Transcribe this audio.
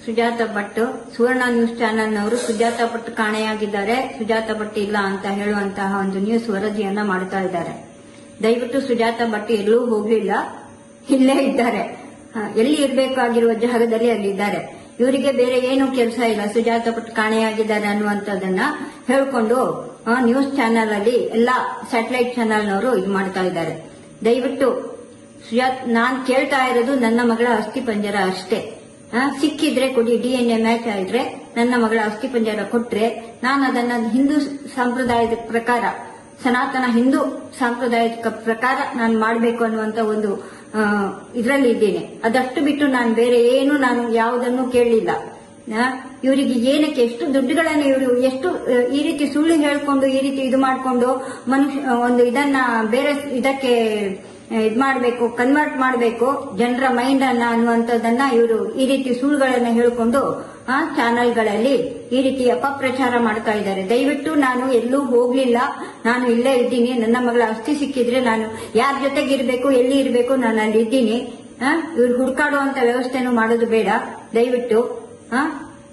ಸುಜಾತ ಭಟ್ ಸುವರ್ಣ news ಚಾನೆಲ್ನವರು Sujata Bhat ಕಾಣೆಯಾಗಿದ್ದಾರೆ, Sujata Bhat ಇಲ್ಲ ಅಂತ ಹೇಳುವಂತಹ ಒಂದು ನ್ಯೂಸ್ ವರದಿಯನ್ನ ಮಾಡ್ತಾ ಇದ್ದಾರೆ. ದಯವಿಟ್ಟು ಸುಜಾತ ಭಟ್ ಎಲ್ಲೂ ಹೋಗ್ಲಿಲ್ಲ, ಇಲ್ಲೇ ಇದ್ದಾರೆ. ಎಲ್ಲಿ ಇರಬೇಕಾಗಿರುವ ಜಾಗದಲ್ಲಿ ಅಲ್ಲಿದ್ದಾರೆ. ಇವರಿಗೆ ಬೇರೆ ಏನು ಕೆಲಸ ಇಲ್ಲ. ಸುಜಾತ ಭಟ್ ಕಾಣೆಯಾಗಿದ್ದಾರೆ ಅನ್ನುವಂಥದ್ದನ್ನ ಹೇಳ್ಕೊಂಡು ನ್ಯೂಸ್ ಚಾನೆಲ್ ಅಲ್ಲಿ ಎಲ್ಲಾ ಸ್ಯಾಟಲೈಟ್ ಚಾನೆಲ್ನವರು ಇದು ಮಾಡ್ತಾ ಇದ್ದಾರೆ. ದಯವಿಟ್ಟು ನಾನ್ ಕೇಳ್ತಾ ಇರೋದು ನನ್ನ ಮಗಳ ಅಸ್ಥಿ ಪಂಜರ ಅಷ್ಟೇ. ಸಿಕ್ಕಿದ್ರೆ ಕೊಡಿ, DNA ಮ್ಯಾಚ್ ಆದ್ರೆ ನನ್ನ ಮಗಳ ಅಸ್ಥಿ ಪಂಜರ ಕೊಟ್ರೆ ನಾನು ಅದನ್ನ ಹಿಂದೂ ಸಂಪ್ರದಾಯದ ಪ್ರಕಾರ, ಸನಾತನ ಹಿಂದೂ ಸಂಪ್ರದಾಯದ ಪ್ರಕಾರ ನಾನು ಮಾಡಬೇಕು ಅನ್ನುವಂತ ಒಂದು ಇದರಲ್ಲಿ ಇದ್ದೇನೆ. ಅದಷ್ಟು ಬಿಟ್ಟು ನಾನು ಬೇರೆ ಏನು ನಾನು ಯಾವುದನ್ನು ಕೇಳಲಿಲ್ಲ. ಇವರಿಗೆ ಏನಕ್ಕೆ ಎಷ್ಟು ದುಡ್ಡುಗಳನ್ನು ಇವರು ಎಷ್ಟು ಈ ರೀತಿ ಸುಳ್ಳು ಹೇಳ್ಕೊಂಡು ಈ ರೀತಿ ಇದು ಮಾಡ್ಕೊಂಡು ಮನುಷ್ಯ ಒಂದು ಇದನ್ನ ಬೇರೆ ಇದಕ್ಕೆ ಇದ್ ಮಾಡಬೇಕು, ಕನ್ವರ್ಟ್ ಮಾಡಬೇಕು ಜನರ ಮೈಂಡ್ ಅನ್ನ ಅನ್ನುವಂಥದ್ದನ್ನ ಇವರು ಈ ರೀತಿ ಸುಳ್ಳುಗಳನ್ನ ಹೇಳ್ಕೊಂಡು ಚಾನೆಲ್ಗಳಲ್ಲಿ ಈ ರೀತಿ ಅಪಪ್ರಚಾರ ಮಾಡ್ತಾ ಇದ್ದಾರೆ. ದಯವಿಟ್ಟು ನಾನು ಎಲ್ಲೂ ಹೋಗ್ಲಿಲ್ಲ, ನಾನು ಇಲ್ಲೇ ಇದ್ದೀನಿ. ನನ್ನ ಮಗಳ ಅಸ್ಥಿ ಸಿಕ್ಕಿದ್ರೆ ನಾನು ಯಾರ ಜೊತೆಗಿರ್ಬೇಕು, ಎಲ್ಲಿ ಇರಬೇಕು, ನಾನು ಅಲ್ಲಿ ಇದ್ದೀನಿ. ಇವ್ರು ಹುಡುಕಾಡುವಂತ ವ್ಯವಸ್ಥೆನೂ ಮಾಡೋದು ಬೇಡ ದಯವಿಟ್ಟು.